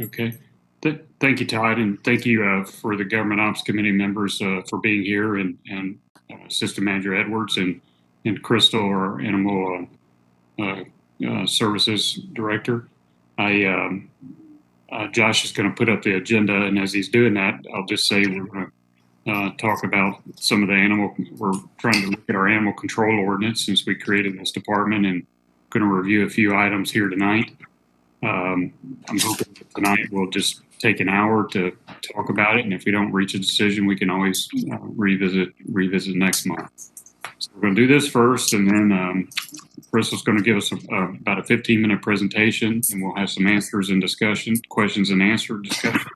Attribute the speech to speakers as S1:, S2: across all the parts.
S1: Okay. Thank you, Todd, and thank you for the Government Ops Committee members for being here, and Assistant Manager Edwards and Crystal, our Animal Services Director. Josh is going to put up the agenda, and as he's doing that, I'll just say we're going to talk about some of the we're trying to look at our animal control ordinance since we created this department, and going to review a few items here tonight. I'm hoping that tonight we'll just take an hour to talk about it, and if we don't reach a decision, we can always revisit next month. So we're going to do this first, and then Crystal's going to give us about a 15-minute presentation, and we'll have some answers and discussion, questions and answer discussion,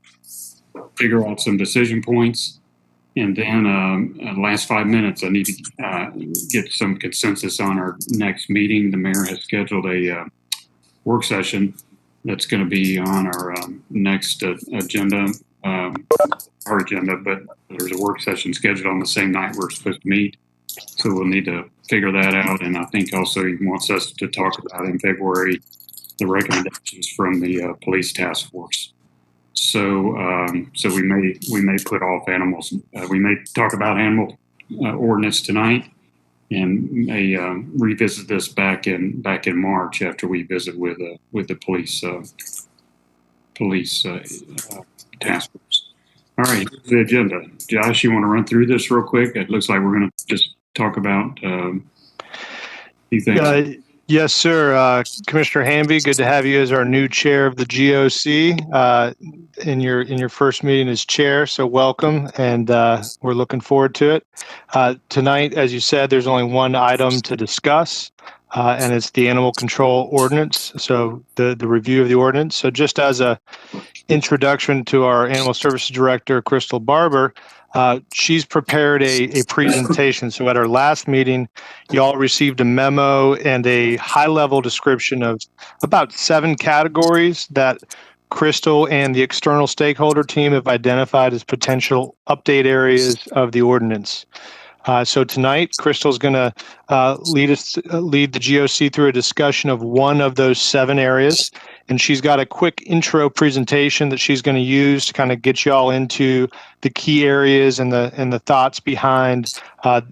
S1: figure out some decision points, and then last 5 minutes, I need to get some consensus on our next meeting. The mayor has scheduled a work session that's going to be on our next agenda, our agenda, but there's a work session scheduled on the same night we're supposed to meet. So we'll need to figure that out. And I think also he wants us to talk about in February the recommendations from the police task force. So we may put off animals. We may talk about animal ordinance tonight, and may revisit this back in March after we visit with the police task force. All right, here's the agenda. Josh, you want to run through this real quick? It looks like we're going to just talk about few things.
S2: Yes, sir. Commissioner Hamby, good to have you as our new chair of the GOC in your first meeting as chair. So welcome, and we're looking forward to it. Tonight, as you said, there's only one item to discuss, and it's the animal control ordinance. So the review of the ordinance. So just as a introduction to our animal services director, Crystal Barber, she's prepared a presentation. So at our last meeting, you all received a memo and a high-level description of about 7 categories that Crystal and the external stakeholder team have identified as potential update areas of the ordinance. So tonight, Crystal's going to lead the GOC through a discussion of one of those 7 areas, and she's got a quick intro presentation that she's going to use to kind of get you all into the key areas and the thoughts behind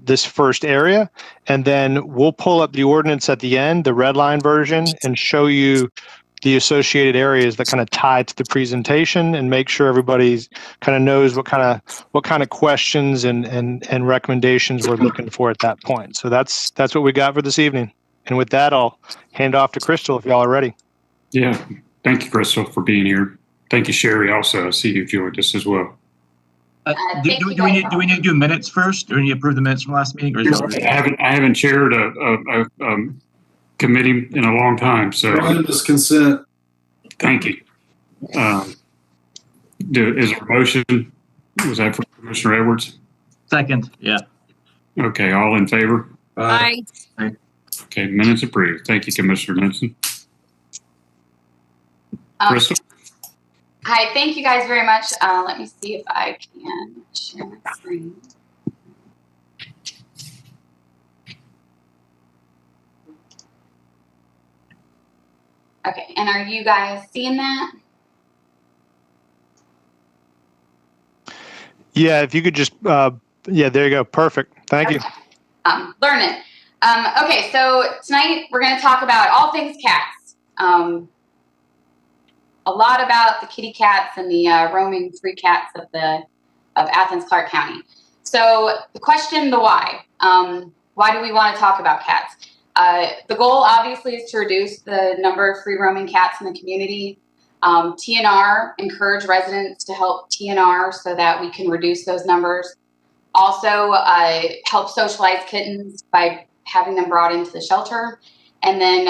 S2: this first area, and then we'll pull up the ordinance at the end, the red line version, and show you the associated areas that kind of tie to the presentation, and make sure everybody kind of knows what kind of questions and recommendations we're looking for at that point. So that's what we got for this evening. And with that, I'll hand off to Crystal if y'all are ready.
S1: Yeah, thank you, Crystal, for being here. Thank you, Sherry. Also, I see you joined us as well.
S3: Do we need to do minutes first? Do we need to approve the minutes from last meeting? Or
S1: I haven't chaired a committee in a long time, so
S4: Unanimous consent.
S1: Thank you. Is there a motion? Was that for Commissioner Edwards?
S3: Second, yeah.
S1: Okay, all in favor?
S5: Aye.
S1: Okay, minutes approved. Thank you, Commissioner Benson. Crystal?
S5: Hi, thank you guys very much. Let me see if I can share my screen. Okay, and are you guys seeing that?
S2: Yeah, if you could just, yeah, there you go. Perfect. Thank you.
S5: Learn it. Okay, so tonight we're going to talk about all things cats. A lot about the kitty cats and the roaming free cats of Athens-Clarke County. So the question, the why. Why do we want to talk about cats? The goal obviously is to reduce the number of free roaming cats in the community. TNR, encourage residents to help TNR so that we can reduce those numbers. Also help socialize kittens by having them brought into the shelter. And then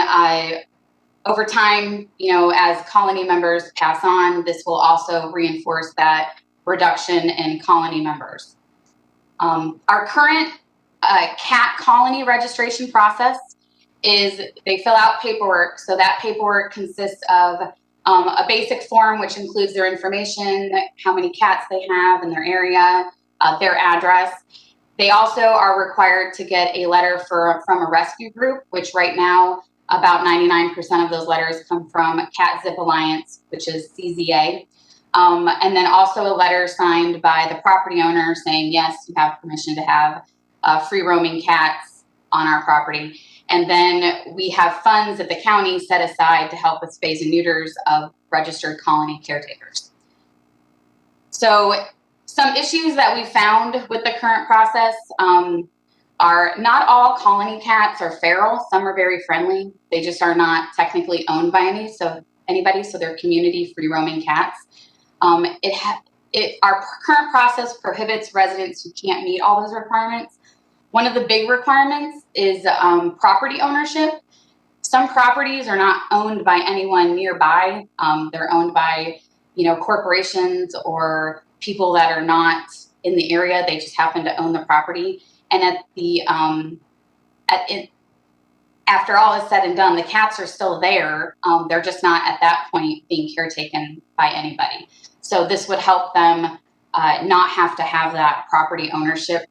S5: over time, as colony members pass on, this will also reinforce that reduction in colony members. Our current cat colony registration process is they fill out paperwork. So that paperwork consists of a basic form, which includes their information, how many cats they have in their area, their address. They also are required to get a letter from a rescue group, which right now About 99% of those letters come from Cat Zip Alliance, which is CZA. And then also a letter signed by the property owner saying, yes, you have permission to have free roaming cats on our property. And then we have funds that the county set aside to help with spays and neuters of registered colony caretakers. So some issues that we found with the current process are not all colony cats are feral. Some are very friendly. They just are not technically owned by anybody, so they're community free roaming cats. Our current process prohibits residents who can't meet all those requirements. One of the big requirements is property ownership. Some properties are not owned by anyone nearby. They're owned by, corporations or people that are not in the area. They just happen to own the property. And after all is said and done, the cats are still there. They're just not at that point being caretaken by anybody. So this would help them not have to have that property ownership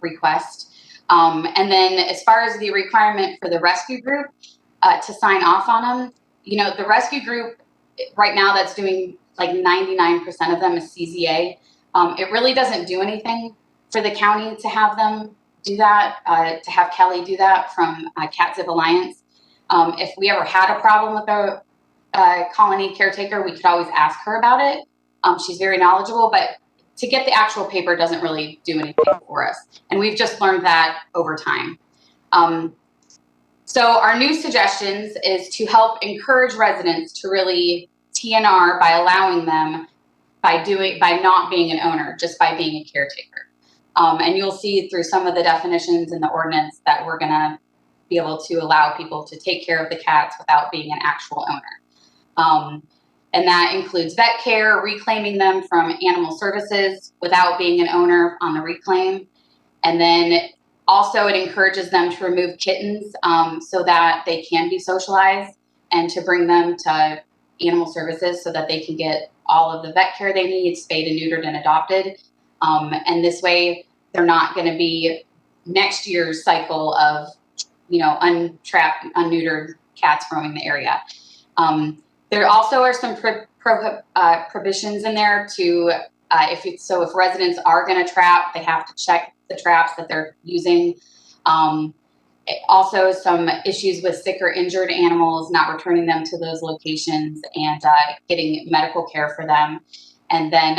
S5: request. And then as far as the requirement for the rescue group to sign off on them, the rescue group right now that's doing like 99% of them is CZA. It really doesn't do anything for the county to have them do that, to have Kelly do that from Cat Zip Alliance. If we ever had a problem with a colony caretaker, we could always ask her about it. She's very knowledgeable, but to get the actual paper doesn't really do anything for us. And we've just learned that over time. So our new suggestions is to help encourage residents to really TNR by allowing them by not being an owner, just by being a caretaker. And you'll see through some of the definitions in the ordinance that we're gonna be able to allow people to take care of the cats without being an actual owner. And that includes vet care, reclaiming them from animal services without being an owner on the reclaim. And then also it encourages them to remove kittens so that they can be socialized and to bring them to animal services so that they can get all of the vet care they need, spayed and neutered and adopted. And this way they're not going to be next year's cycle of, untrapped, unneutered cats roaming the area. There also are some provisions in there to, if residents are going to trap, they have to check the traps that they're using. Also some issues with sick or injured animals, not returning them to those locations and getting medical care for them. And then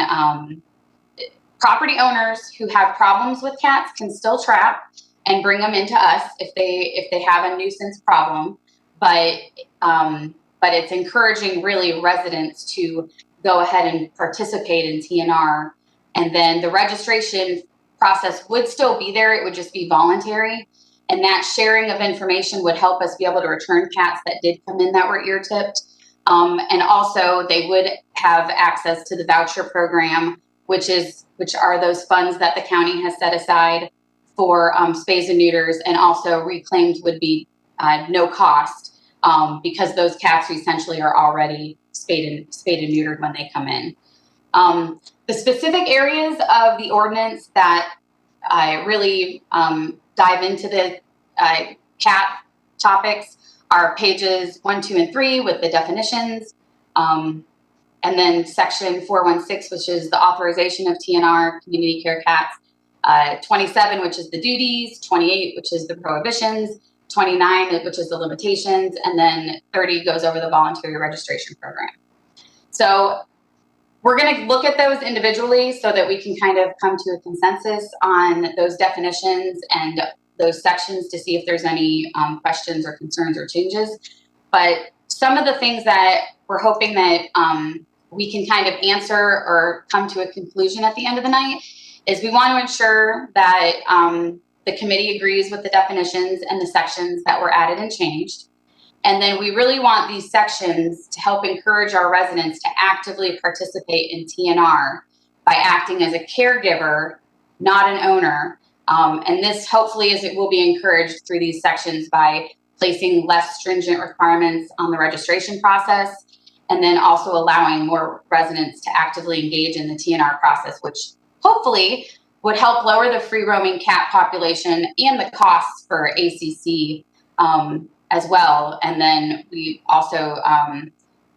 S5: property owners who have problems with cats can still trap and bring them into us if they have a nuisance problem. But it's encouraging really residents to go ahead and participate in TNR. And then the registration process would still be there. It would just be voluntary. And that sharing of information would help us be able to return cats that did come in that were ear-tipped. And also they would have access to the voucher program, which are those funds that the county has set aside for spays and neuters, and also reclaimed would be no cost. Because those cats essentially are already spayed and neutered when they come in. The specific areas of the ordinance that really dive into the cat topics are pages 1, 2, and 3 with the definitions, and then section 416, which is the authorization of TNR, community care cats, 27, which is the duties, 28, which is the prohibitions, 29, which is the limitations, and then 30 goes over the voluntary registration program. So we're going to look at those individually so that we can kind of come to a consensus on those definitions and those sections to see if there's any questions or concerns or changes. But some of the things that we're hoping that we can kind of answer or come to a conclusion at the end of the night is we want to ensure that the committee agrees with the definitions and the sections that were added and changed. And then we really want these sections to help encourage our residents to actively participate in TNR by acting as a caregiver, not an owner. And this hopefully it will be encouraged through these sections by placing less stringent requirements on the registration process, and then also allowing more residents to actively engage in the TNR process, which hopefully would help lower the free roaming cat population and the costs for ACC as well. And then we also,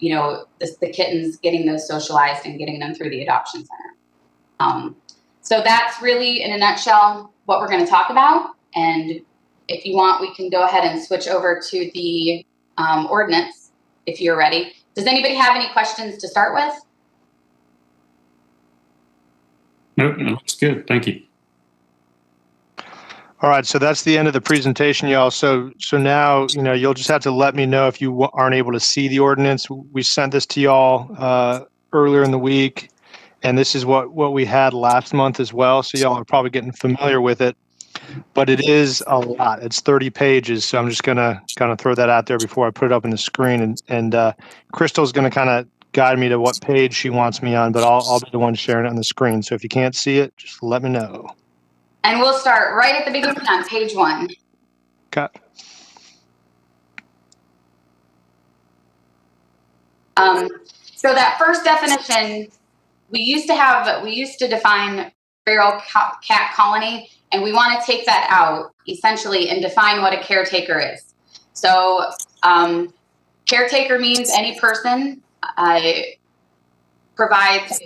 S5: the kittens, getting those socialized and getting them through the adoption center. So that's really, in a nutshell, what we're going to talk about. And if you want, we can go ahead and switch over to the ordinance if you're ready. Does anybody have any questions to start with?
S1: Nope, that's good. Thank you.
S2: All right, so that's the end of the presentation, y'all. So now, you'll just have to let me know if you aren't able to see the ordinance. We sent this to y'all earlier in the week, and this is what we had last month as well. So y'all are probably getting familiar with it, but it is a lot. It's 30 pages, so I'm just gonna kind of throw that out there before I put it up on the screen. And Crystal's gonna kind of guide me to what page she wants me on, but I'll be the one sharing it on the screen. So if you can't see it, just let me know.
S5: And we'll start right at the beginning on page 1.
S2: Okay.
S5: So that first definition, we used to define feral cat colony, and we want to take that out essentially and define what a caretaker is. So caretaker means any person who provides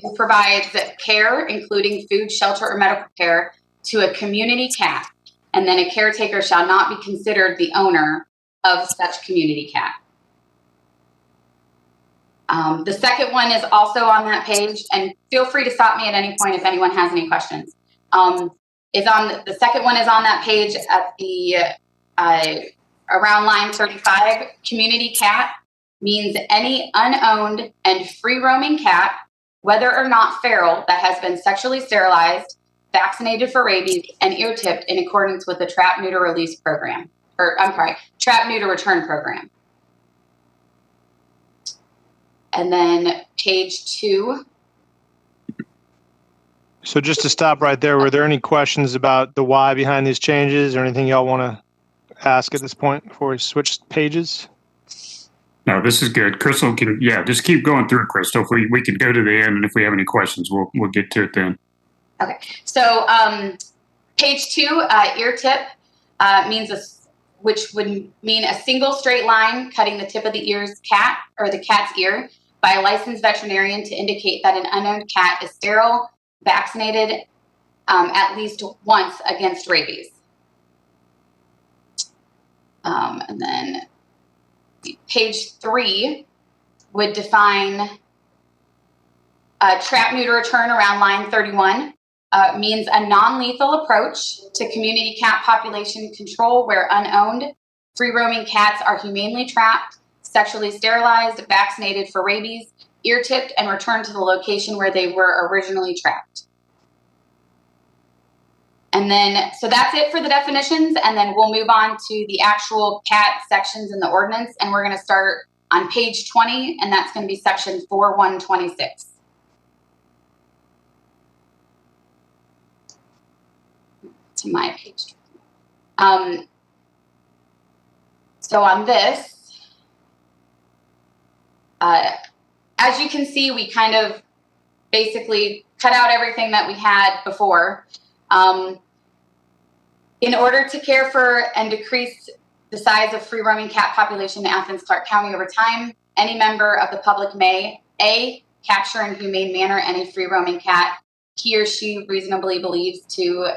S5: care, including food, shelter, or medical care, to a community cat, and then a caretaker shall not be considered the owner of such community cat. The second one is also on that page, and feel free to stop me at any point if anyone has any questions. The second one is on that page at the around line 35. Community cat means any unowned and free-roaming cat, whether or not feral, that has been sexually sterilized, vaccinated for rabies, and ear-tipped in accordance with the trap, neuter, release program. Trap, neuter, return program. And then page 2.
S2: So just to stop right there, were there any questions about the why behind these changes or anything y'all want to ask at this point before we switch pages?
S1: No, this is good. Crystal just keep going through it, Crystal. If we can go to the end, and if we have any questions, we'll get to it then.
S5: Okay, so page 2, ear tip which would mean a single straight line cutting the tip of the cat's ear by a licensed veterinarian to indicate that an unowned cat is sterile, vaccinated at least once against rabies. And then page 3 would define trap, neuter, return around line 31. Means a non-lethal approach to community cat population control where unowned, free-roaming cats are humanely trapped, sexually sterilized, vaccinated for rabies, ear-tipped, and returned to the location where they were originally trapped. And then, so that's it for the definitions, and then we'll move on to the actual cat sections in the ordinance, and we're going to start on page 20, and that's going to be section 4126. To my page. So on this, as you can see, we kind of basically cut out everything that we had before. In order to care for and decrease the size of free-roaming cat population in Athens-Clarke County over time, any member of the public may, A, capture in humane manner any free-roaming cat he or she reasonably believes to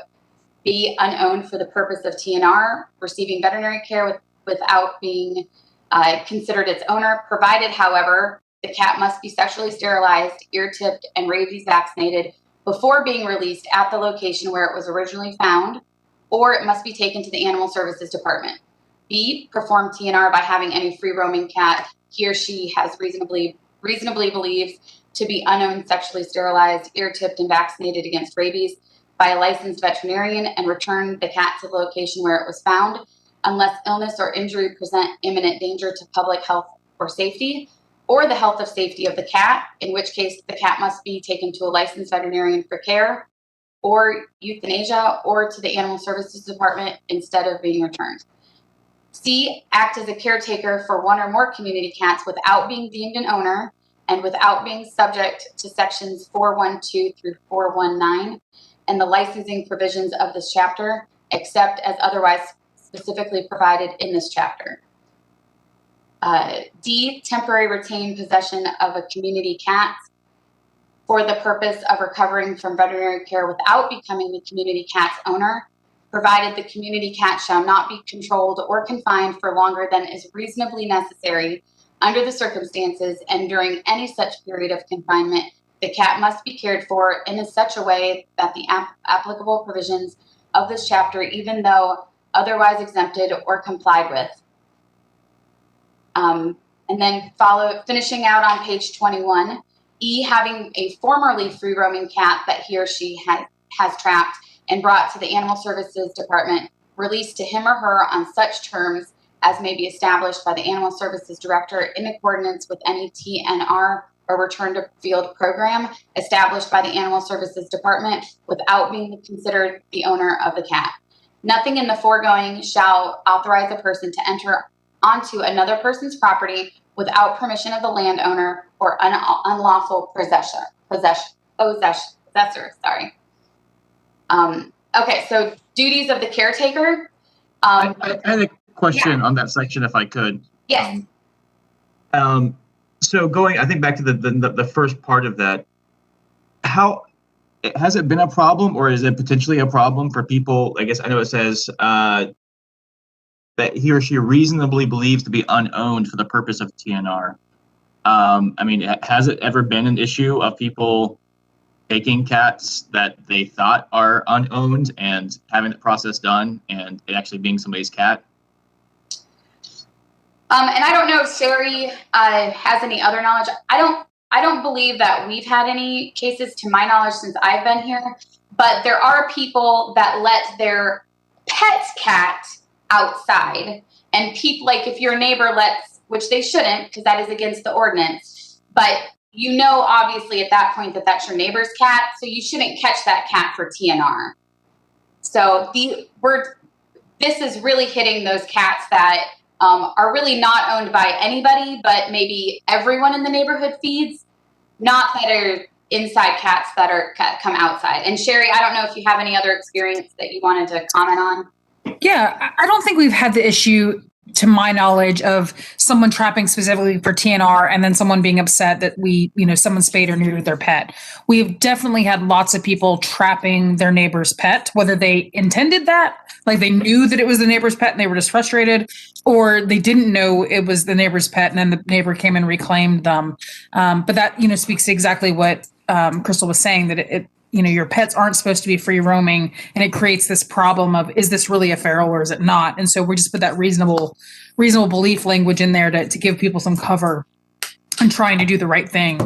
S5: be unowned for the purpose of TNR, receiving veterinary care without being considered its owner, provided, however, the cat must be sexually sterilized, ear-tipped, and rabies vaccinated before being released at the location where it was originally found, or it must be taken to the Animal Services Department. B, perform TNR by having any free-roaming cat he or she has reasonably believes to be unowned, sexually sterilized, ear-tipped, and vaccinated against rabies by a licensed veterinarian and return the cat to the location where it was found unless illness or injury present imminent danger to public health or safety, or the health or safety of the cat, in which case the cat must be taken to a licensed veterinarian for care, or euthanasia, or to the Animal Services Department instead of being returned. C, act as a caretaker for one or more community cats without being deemed an owner and without being subject to sections 412 through 419 and the licensing provisions of this chapter, except as otherwise specifically provided in this chapter. D, temporary retained possession of a community cat for the purpose of recovering from veterinary care without becoming the community cat's owner, provided the community cat shall not be controlled or confined for longer than is reasonably necessary under the circumstances, and during any such period of confinement, the cat must be cared for in such a way that the applicable provisions of this chapter, even though otherwise exempted or complied with. And then finishing out on page 21, E, having a formerly free roaming cat that he or she has trapped and brought to the Animal Services Department, released to him or her on such terms as may be established by the Animal Services Director in accordance with any TNR or return to field program established by the Animal Services Department without being considered the owner of the cat. Nothing in the foregoing shall authorize a person to enter onto another person's property without permission of the landowner or unlawful possessor. Okay, so duties of the caretaker.
S3: I had a question on that section, if I could.
S5: Yes.
S3: So going, I think back to the first part of that, how has it been a problem, or is it potentially a problem for people? I guess I know it says that he or she reasonably believes to be unowned for the purpose of TNR. I mean, has it ever been an issue of people taking cats that they thought are unowned and having the process done and it actually being somebody's cat?
S5: And I don't know if Sherry has any other knowledge. I don't believe that we've had any cases, to my knowledge, since I've been here. But there are people that let their pet cat outside, and people, like, if your neighbor lets, which they shouldn't, because that is against the ordinance, but you know, obviously at that point that that's your neighbor's cat, so you shouldn't catch that cat for TNR. So this is really hitting those cats that are really not owned by anybody, but maybe everyone in the neighborhood feeds, not that are inside cats that are come outside. And Sherry, I don't know if you have any other experience that you wanted to comment on.
S4: Yeah, I don't think we've had the issue, to my knowledge, of someone trapping specifically for TNR and then someone being upset that someone spayed or neutered their pet. We've definitely had lots of people trapping their neighbor's pet, whether they intended that, like they knew that it was the neighbor's pet and they were just frustrated, or they didn't know it was the neighbor's pet and then the neighbor came and reclaimed them. But that, speaks to exactly what Crystal was saying, that it your pets aren't supposed to be free roaming, and it creates this problem of, is this really a feral or is it not? And so we just put that reasonable belief language in there to give people some cover and trying to do the right thing.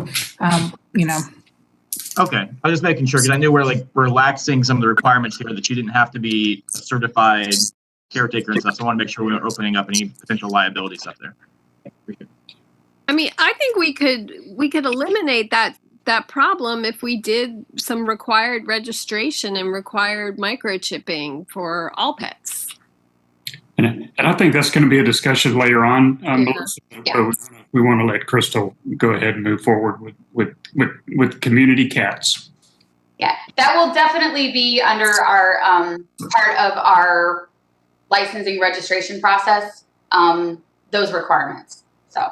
S3: Okay, I was just making sure, because I knew we're relaxing some of the requirements here, that you didn't have to be a certified caretaker and stuff. So I want to make sure we weren't opening up any potential liability stuff there.
S6: I mean, I think we could eliminate that problem if we did some required registration and required microchipping for all pets.
S1: And I think that's going to be a discussion later on. Melissa,
S5: Yeah.
S1: We want to let Crystal go ahead and move forward with community cats.
S5: Yeah, that will definitely be under our part of our licensing registration process, those requirements. So,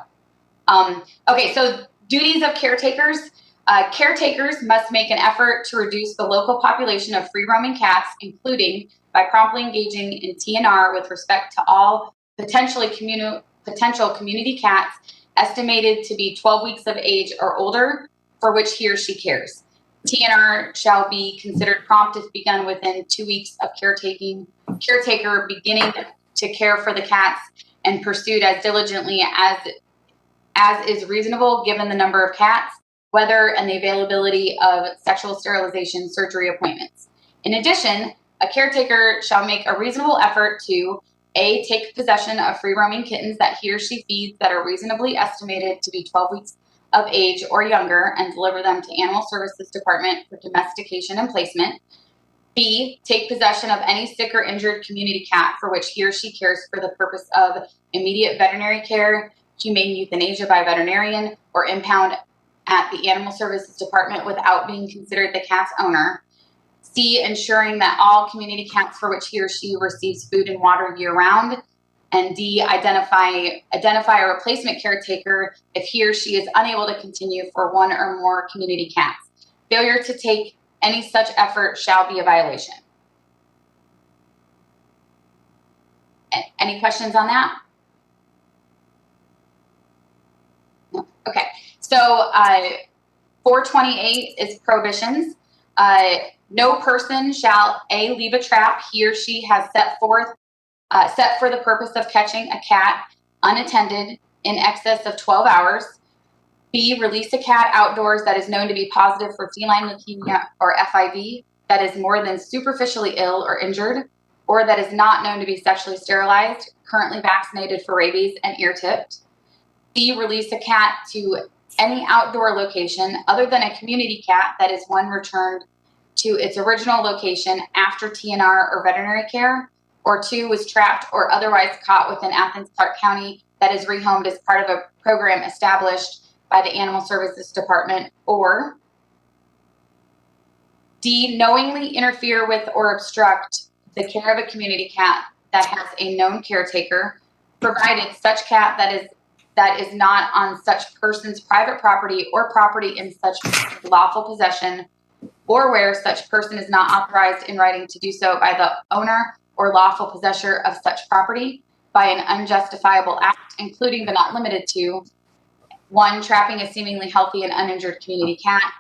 S5: okay, so duties of caretakers. Caretakers must make an effort to reduce the local population of free-roaming cats, including by promptly engaging in TNR with respect to all potential community cats estimated to be 12 weeks of age or older, for which he or she cares. TNR shall be considered prompt if begun within 2 weeks of caretaker beginning to care for the cats, and pursued as diligently as is reasonable given the number of cats, weather, and the availability of sexual sterilization surgery appointments. In addition, a caretaker shall make a reasonable effort to A, take possession of free-roaming kittens that he or she feeds that are reasonably estimated to be 12 weeks of age or younger, and deliver them to Animal Services Department for domestication and placement. B, take possession of any sick or injured community cat for which he or she cares for the purpose of immediate veterinary care, humane euthanasia by veterinarian, or impound at the Animal Services Department without being considered the cat's owner. C, ensuring that all community cats for which he or she receives food and water year round. And D, identify a replacement caretaker if he or she is unable to continue for one or more community cats. Failure to take any such effort shall be a violation. Any questions on that? No. Okay, so 428 is prohibitions. No person shall A, leave a trap he or she has set for the purpose of catching a cat unattended in excess of 12 hours. B, release a cat outdoors that is known to be positive for feline leukemia or FIV, that is more than superficially ill or injured, or that is not known to be sexually sterilized, currently vaccinated for rabies, and ear-tipped. C, release a cat to any outdoor location other than a community cat that is one returned to its original location after TNR or veterinary care, or 2, was trapped or otherwise caught within Athens-Clarke County that is rehomed as part of a program established by the Animal Services Department, or D, knowingly interfere with or obstruct the care of a community cat that has a known caretaker, provided such cat that is not on such person's private property or property in such lawful possession, or where such person is not authorized in writing to do so by the owner or lawful possessor of such property by an unjustifiable act, including but not limited to 1, trapping a seemingly healthy and uninjured community cat,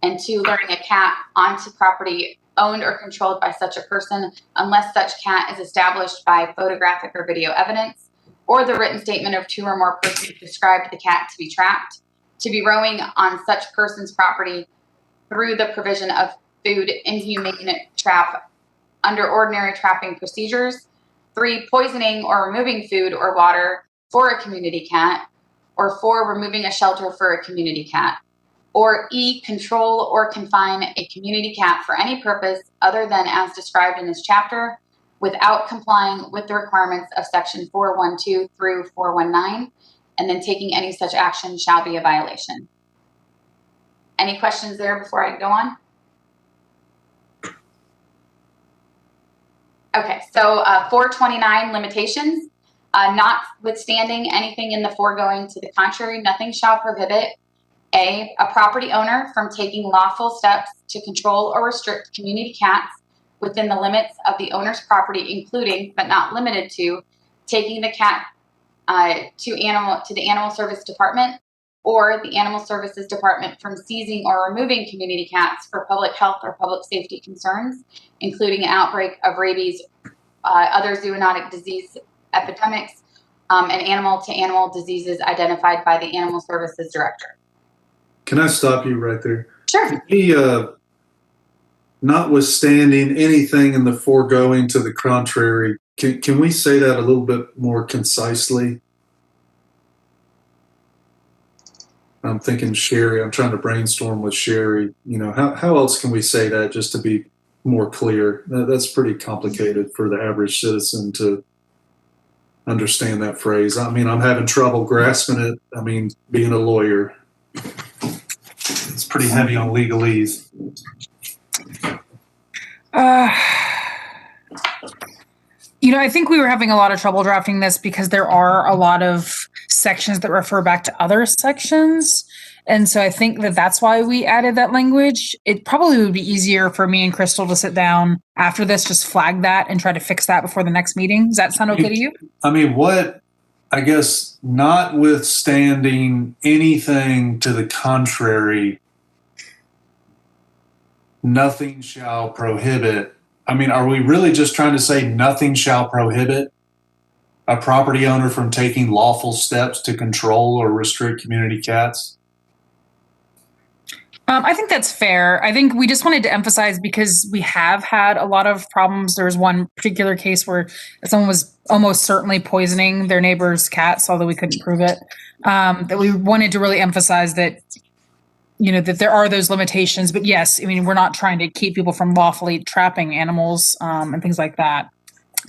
S5: and 2, luring a cat onto property owned or controlled by such a person unless such cat is established by photographic or video evidence, or the written statement of 2 or more persons who described the cat to be trapped, to be roaming on such person's property through the provision of food, inhumane trap under ordinary trapping procedures. 3, poisoning or removing food or water for a community cat, or 4, removing a shelter for a community cat. Or E, control or confine a community cat for any purpose other than as described in this chapter without complying with the requirements of section 412 through 419, and then taking any such action shall be a violation. Any questions there before I go on? Okay, so 429, limitations. Notwithstanding anything in the foregoing to the contrary, nothing shall prohibit A, a property owner from taking lawful steps to control or restrict community cats within the limits of the owner's property, including but not limited to taking the cat to the Animal Service Department or the Animal Services Department from seizing or removing community cats for public health or public safety concerns, including an outbreak of rabies, other zoonotic disease epidemics, and animal-to-animal diseases identified by the Animal Services Director.
S7: Can I stop you right there?
S5: Sure.
S7: Notwithstanding anything in the foregoing to the contrary, can we say that a little bit more concisely? I'm thinking Sherry, I'm trying to brainstorm with Sherry. You know, how else can we say that just to be more clear? That's pretty complicated for the average citizen to understand that phrase. I mean, I'm having trouble grasping it. I mean, being a lawyer, it's pretty heavy on legalese.
S4: You know, I think we were having a lot of trouble drafting this because there are a lot of sections that refer back to other sections. And so I think that that's why we added that language. It probably would be easier for me and Crystal to sit down after this, just flag that and try to fix that before the next meeting. Does that sound okay to you?
S7: I mean, I guess, notwithstanding anything to the contrary, nothing shall prohibit. I mean, are we really just trying to say nothing shall prohibit a property owner from taking lawful steps to control or restrict community cats?
S4: I think that's fair. I think we just wanted to emphasize because we have had a lot of problems. There was one particular case where someone was almost certainly poisoning their neighbor's cats, although we couldn't prove it. That we wanted to really emphasize that, you know, that there are those limitations. But yes, I mean, we're not trying to keep people from lawfully trapping animals and things like that.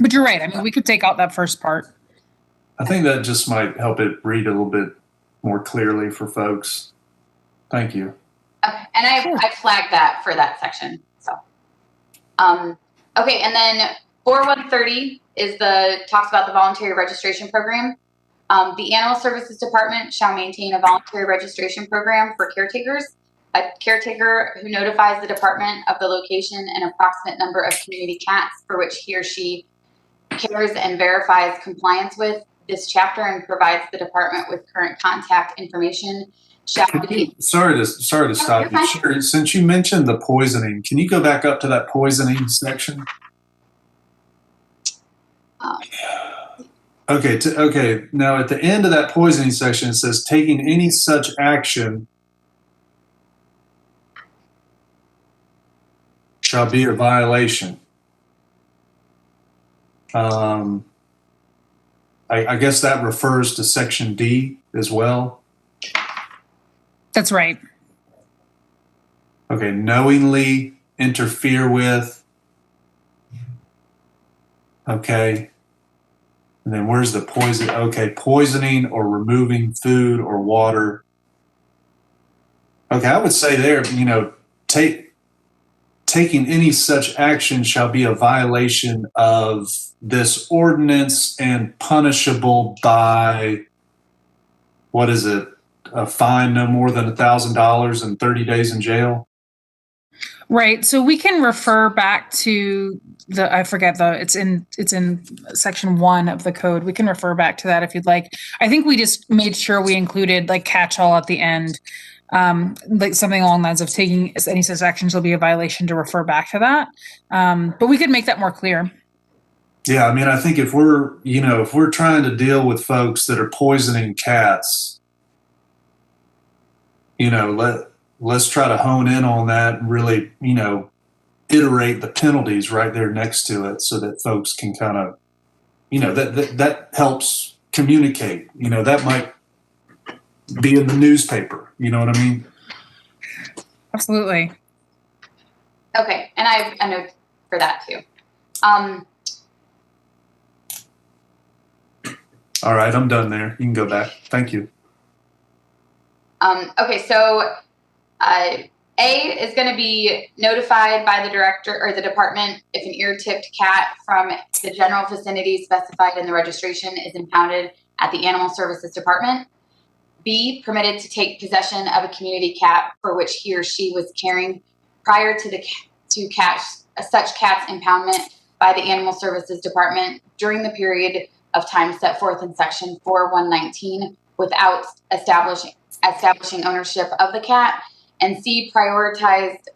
S4: But you're right. I mean, we could take out that first part.
S7: I think that just might help it read a little bit more clearly for folks. Thank you.
S5: Okay, and I flagged that for that section. So Okay, and then 4130 talks about the voluntary registration program. The Animal Services Department shall maintain a voluntary registration program for caretakers. A caretaker who notifies the department of the location and approximate number of community cats for which he or she cares and verifies compliance with this chapter and provides the department with current contact information shall be.
S7: Sorry to stop you. Sure. Since you mentioned the poisoning, can you go back up to that poisoning section? Okay. Okay. Now at the end of that poisoning section, it says taking any such action shall be a violation. I guess that refers to Section D as well.
S4: That's right.
S7: Okay, knowingly interfere with. Okay. And then where's the poison? Okay, poisoning or removing food or water. Okay, I would say there, taking any such action shall be a violation of this ordinance and punishable by, what is it? A fine no more than $1,000 and 30 days in jail.
S4: Right. So we can refer back to it's in section 1 of the code. We can refer back to that if you'd like. I think we just made sure we included like catch-all at the end. Like something along the lines of taking any such actions will be a violation, to refer back to that. But we could make that more clear.
S7: Yeah, I mean, I think if we're trying to deal with folks that are poisoning cats, let's try to hone in on that and really, iterate the penalties right there next to it so that folks can kind of, that helps communicate. That might be in the newspaper. You know what I mean?
S4: Absolutely.
S5: Okay, and I have a note for that too.
S7: All right, I'm done there. You can go back. Thank you.
S5: Okay, so A is going to be notified by the director or the department if an ear-tipped cat from the general vicinity specified in the registration is impounded at the Animal Services Department. B, permitted to take possession of a community cat for which he or she was caring prior to such cat's impoundment by the Animal Services Department during the period of time set forth in section 4119 without establishing ownership of the cat. And C, prioritized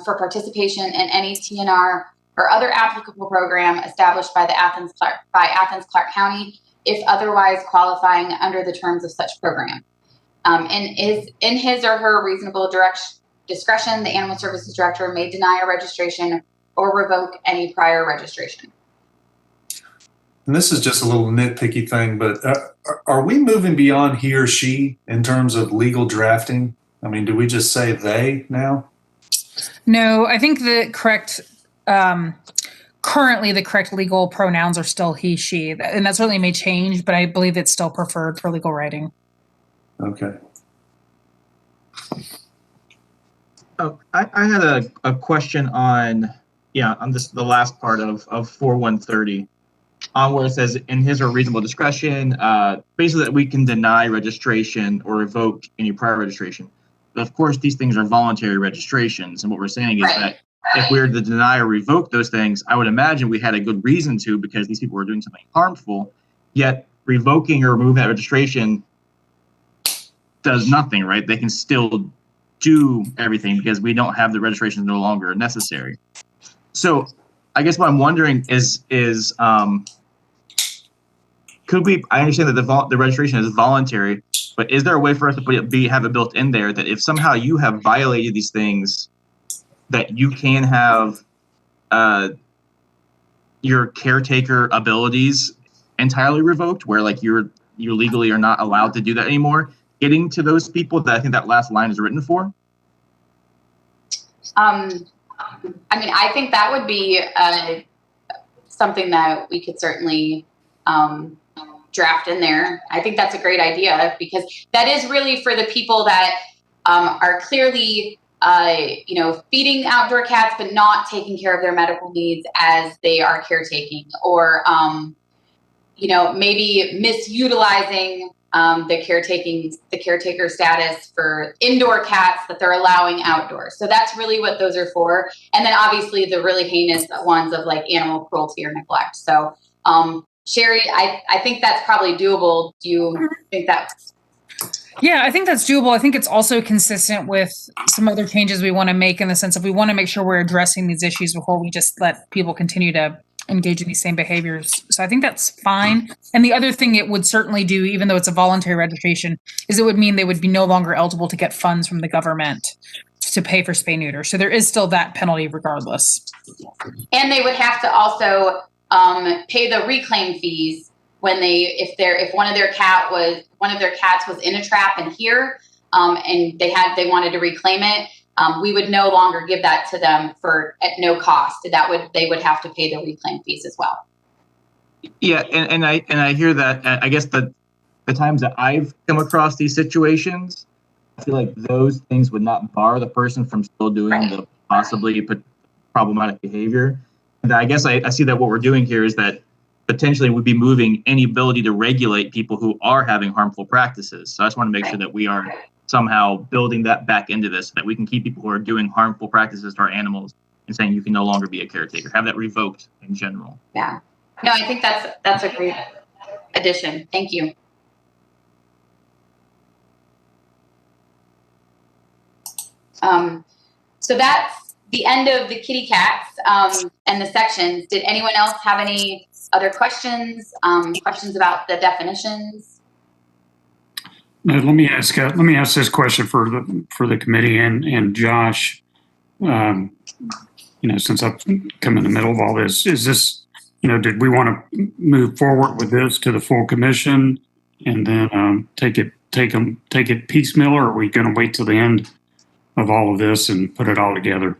S5: for participation in any TNR or other applicable program established by Athens-Clarke County, if otherwise qualifying under the terms of such program. In his or her reasonable discretion, the Animal Services Director may deny a registration or revoke any prior registration.
S7: And this is just a little nitpicky thing, but are we moving beyond he or she in terms of legal drafting? I mean, do we just say they now?
S4: No, I think the correct, currently the correct legal pronouns are still he, she, and that certainly may change, but I believe it's still preferred for legal writing.
S7: Okay.
S3: Oh, I had a question on the last part of 4130. Where it says in his or reasonable discretion, basically that we can deny registration or revoke any prior registration. But of course, these things are voluntary registrations. And what we're saying is that if we were to deny or revoke those things, I would imagine we had a good reason to, because these people were doing something harmful, yet revoking or removing that registration does nothing, right? They can still do everything because we don't have the registration no longer necessary. So I guess what I'm wondering is could we? I understand that the registration is voluntary, but is there a way for us to have it built in there that if somehow you have violated these things, that you can have your caretaker abilities entirely revoked, where like you legally are not allowed to do that anymore? Getting to those people that I think that last line is written for.
S5: I mean, I think that would be something that we could certainly draft in there. I think that's a great idea, because that is really for the people that are clearly feeding outdoor cats, but not taking care of their medical needs as they are caretaking, or, maybe misutilizing the caretaker status for indoor cats that they're allowing outdoors. So that's really what those are for. And then obviously the really heinous ones of like animal cruelty or neglect. So, Sherry, I think that's probably doable. Do you think that's?
S4: Yeah, I think that's doable. I think it's also consistent with some other changes we want to make, in the sense of we want to make sure we're addressing these issues before we just let people continue to engage in these same behaviors. So I think that's fine. And the other thing it would certainly do, even though it's a voluntary registration, is it would mean they would be no longer eligible to get funds from the government to pay for spay neuter. So there is still that penalty regardless.
S5: And they would have to also pay the reclaim fees when if one of their cats was in a trap in here, and they wanted to reclaim it. We would no longer give that to them at no cost. They would have to pay the reclaim fees as well.
S3: Yeah, and I hear that. I guess the times that I've come across these situations, I feel like those things would not bar the person from still doing the possibly problematic behavior. And I guess I see that what we're doing here is that potentially would be moving any ability to regulate people who are having harmful practices. So I just want to make sure that we are somehow building that back into this, so that we can keep people who are doing harmful practices to our animals and saying you can no longer be a caretaker, have that revoked in general.
S5: Yeah. No, I think that's a great addition. Thank you. So that's the end of the kitty cats and the sections. Did anyone else have any other questions? Questions about the definitions?
S1: Let me ask this question for the committee and Josh. Since I've come in the middle of all this, is this, did we want to move forward with this to the full commission and then take it piecemeal, or are we going to wait till the end of all of this and put it all together?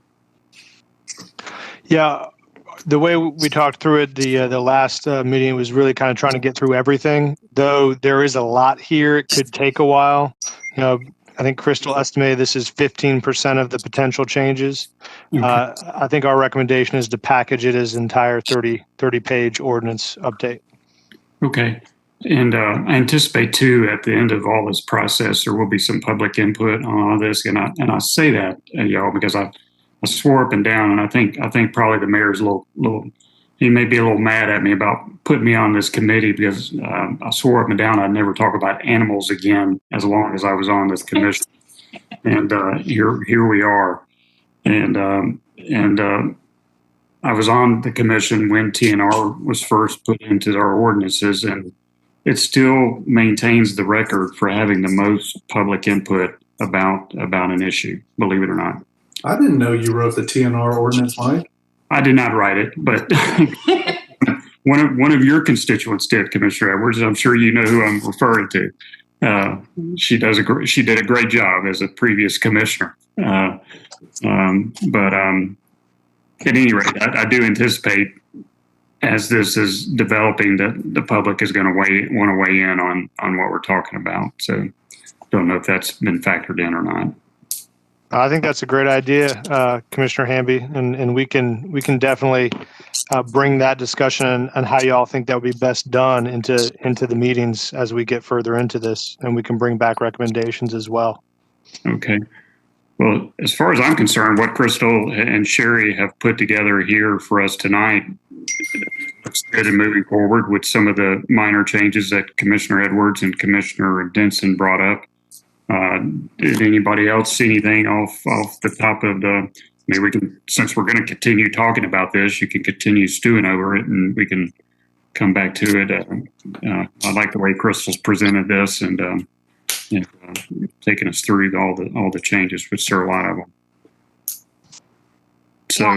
S2: Yeah, the way we talked through it, the last meeting was really kind of trying to get through everything. Though there is a lot here, it could take a while. I think Crystal estimated this is 15% of the potential changes.
S1: Okay.
S2: I think our recommendation is to package it as entire 30-page ordinance update.
S1: Okay. And I anticipate too, at the end of all this process, there will be some public input on all this. And I say that, y'all, because I swore up and down, and I think probably the mayor's a little, he may be a little mad at me about putting me on this committee, because I swore up and down I'd never talk about animals again as long as I was on this commission. And here we are. And I was on the commission when TNR was first put into our ordinances, and it still maintains the record for having the most public input about an issue, believe it or not.
S7: I didn't know you wrote the TNR ordinance, Mike.
S1: I did not write it, but one of your constituents did, Commissioner Edwards. I'm sure you know who I'm referring to. She did a great job as a previous commissioner. But at any rate, I do anticipate, as this is developing, that the public is going to want to weigh in on what we're talking about. So don't know if that's been factored in or not.
S2: I think that's a great idea, Commissioner Hamby, and we can definitely bring that discussion and how y'all think that would be best done into the meetings as we get further into this, and we can bring back recommendations as well.
S1: Okay. Well, as far as I'm concerned, what Crystal and Sherry have put together here for us tonight looks good in moving forward with some of the minor changes that Commissioner Edwards and Commissioner Denson brought up. Did anybody else see anything off the top of the? Maybe we can, since we're going to continue talking about this, you can continue stewing over it, and we can come back to it. I like the way Crystal's presented this, and taking us through all the changes, which there are a lot of them. So
S5: yeah,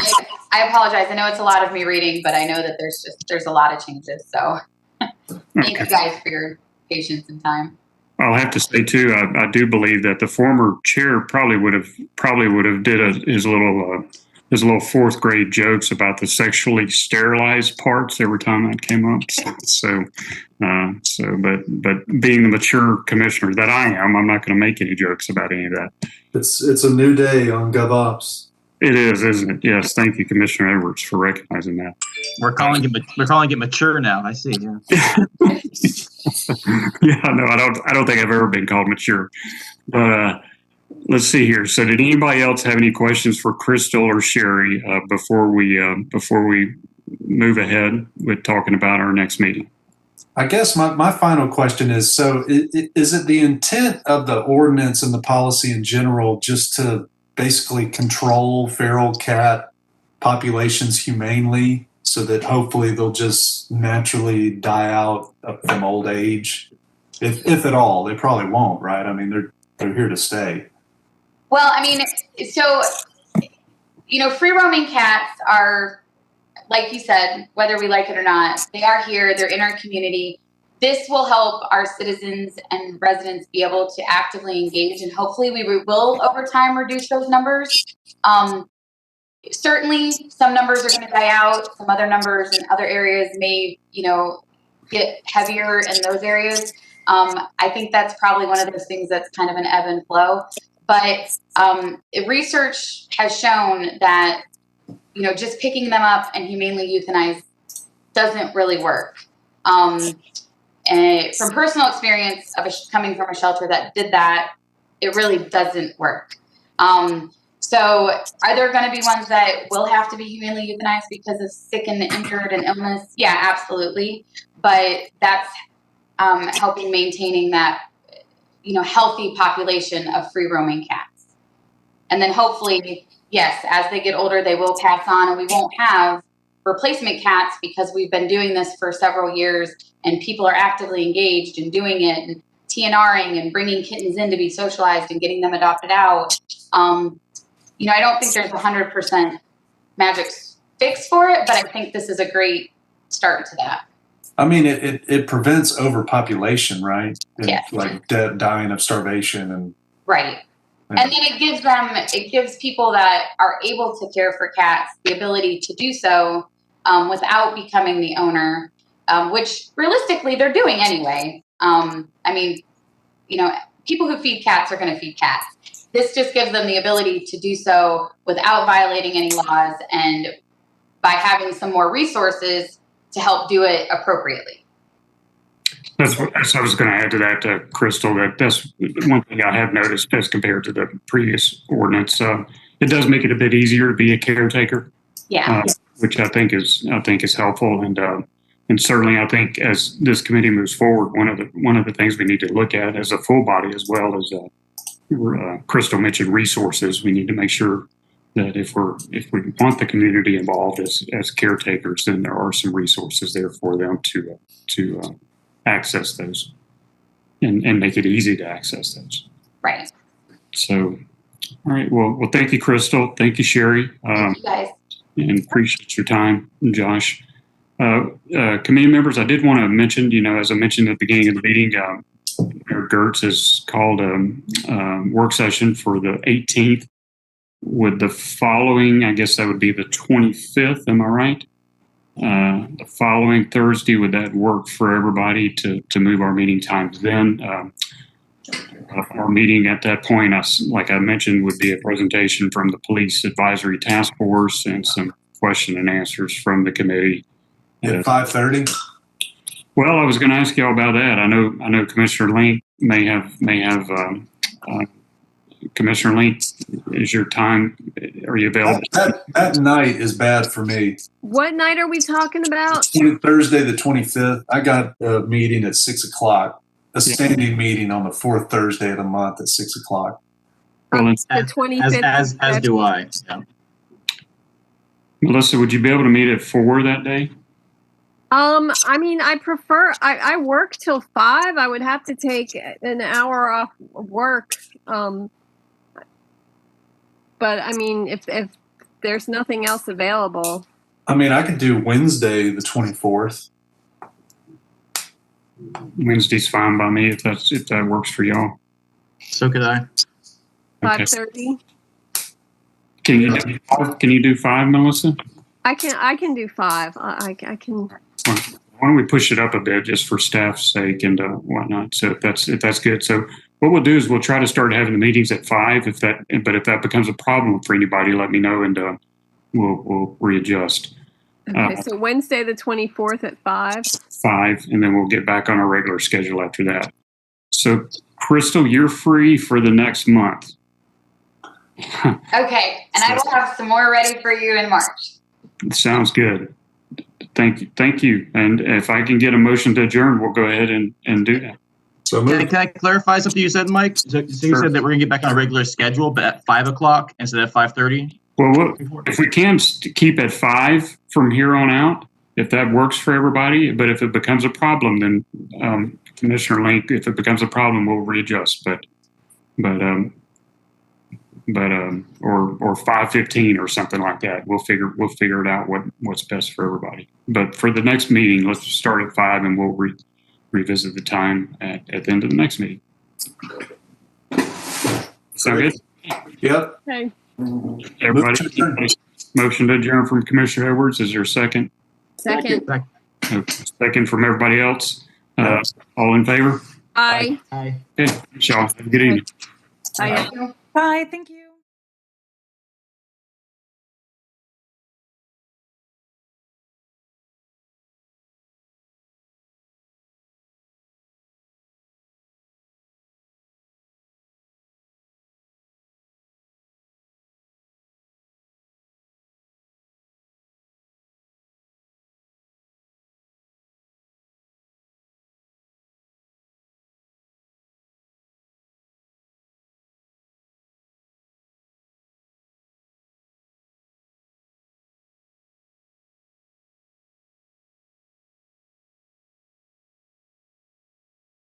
S5: I apologize. I know it's a lot of me reading, but I know that there's a lot of changes. So thank you guys for your patience and time.
S1: I'll have to say too, I do believe that the former chair probably would have did his little there's a little fourth grade jokes about the sexually sterilized parts every time that came up. But being the mature commissioner that I am, I'm not going to make any jokes about any of that.
S7: It's a new day on GovOps.
S1: It is, isn't it? Yes. Thank you, Commissioner Edwards, for recognizing that.
S3: We're calling it mature now. I see. Yeah.
S1: Yeah, no, I don't think I've ever been called mature. But let's see here. So, did anybody else have any questions for Crystal or Sherry before we move ahead with talking about our next meeting?
S7: I guess my final question is, so is it the intent of the ordinance and the policy in general just to basically control feral cat populations humanely so that hopefully they'll just naturally die out from old age? If at all, they probably won't, right? I mean, they're here to stay.
S5: Well, I mean, so, free roaming cats are, like you said, whether we like it or not, they are here, they're in our community. This will help our citizens and residents be able to actively engage, and hopefully we will over time reduce those numbers. Certainly some numbers are going to die out. Some other numbers in other areas may, get heavier in those areas. I think that's probably one of those things that's kind of an ebb and flow. But research has shown that, just picking them up and humanely euthanize doesn't really work. And from personal experience of coming from a shelter that did that, it really doesn't work. So are there going to be ones that will have to be humanely euthanized because of sick and injured and illness? Yeah, absolutely. But that's helping maintaining that, healthy population of free roaming cats. And then hopefully, yes, as they get older, they will pass on and we won't have replacement cats because we've been doing this for several years and people are actively engaged in doing it and TNRing and bringing kittens in to be socialized and getting them adopted out. I don't think there's 100% magic fix for it, but I think this is a great start to that.
S7: I mean, it prevents overpopulation, right?
S5: Yeah.
S7: Like dying of starvation and.
S5: Right. Yeah. And then it gives people that are able to care for cats the ability to do so without becoming the owner, which realistically they're doing anyway. People who feed cats are going to feed cats. This just gives them the ability to do so without violating any laws and by having some more resources to help do it appropriately.
S1: That's what I was going to add to that, Crystal, that's one thing I have noticed as compared to the previous ordinance. It does make it a bit easier to be a caretaker.
S5: Yeah.
S1: Which I think is helpful. And certainly I think as this committee moves forward, one of the things we need to look at as a full body, as well as Crystal mentioned resources, we need to make sure that if we want the community involved as caretakers, then there are some resources there for them to access those and make it easy to access those.
S5: Right.
S1: So, all right. Well, thank you, Crystal. Thank you, Sherry.
S5: Thank you guys.
S1: And appreciate your time, Josh. Committee members, I did want to mention, as I mentioned at the beginning of the meeting, Mayor Gertz has called a work session for the 18th with the following, I guess that would be the 25th, am I right? The following Thursday, would that work for everybody to move our meeting times then? Our meeting at that point, like I mentioned, would be a presentation from the Police Advisory Task Force and some question and answers from the committee.
S7: At 5:30?
S1: Well, I was going to ask you all about that. I know Commissioner Link may have Commissioner Link, is your time, are you available?
S7: That night is bad for me.
S6: What night are we talking about?
S7: Thursday the 25th. I got a meeting at 6:00, a standing meeting on the fourth Thursday of the month at 6:00.
S1: Well,
S6: the 25th.
S3: As do I. Yeah.
S1: Melissa, would you be able to meet at 4 that day?
S6: I work till 5. I would have to take an hour off work. But if there's nothing else available.
S7: I could do Wednesday the 24th.
S1: Wednesday's fine by me if that works for y'all.
S3: So could I.
S6: 5:30.
S1: Can you do 5, Melissa?
S6: I can do 5. I can.
S1: Why don't we push it up a bit just for staff's sake and whatnot? So if that's good. So what we'll do is we'll try to start having the meetings at 5. If that becomes a problem for anybody, let me know and we'll readjust.
S6: Okay, so Wednesday the 24th at 5.
S1: 5, and then we'll get back on our regular schedule after that. So Crystal, you're free for the next month.
S5: Okay, and I will have some more ready for you in March.
S1: Sounds good. Thank you. And if I can get a motion to adjourn, we'll go ahead and do that.
S7: So
S3: Can I clarify something you said, Mike? So you said that we're gonna get back on a regular schedule, but at 5 o'clock instead of 5:30?
S1: Well, if we can keep at 5 from here on out, if that works for everybody, but if it becomes a problem, then Commissioner Link, if it becomes a problem, we'll readjust. But or 5:15 or something like that. We'll figure it out what's best for everybody. But for the next meeting, let's start at 5 and we'll revisit the time at the end of the next meeting. Sound good?
S7: Yep.
S6: Okay.
S1: Everybody, motion to adjourn from Commissioner Edwards. Is there a second?
S6: Second.
S1: Okay. Second from everybody else. All in favor?
S6: Aye.
S3: Aye.
S1: Okay, y'all. Have a good evening.
S6: Aye.
S4: Bye. Thank you.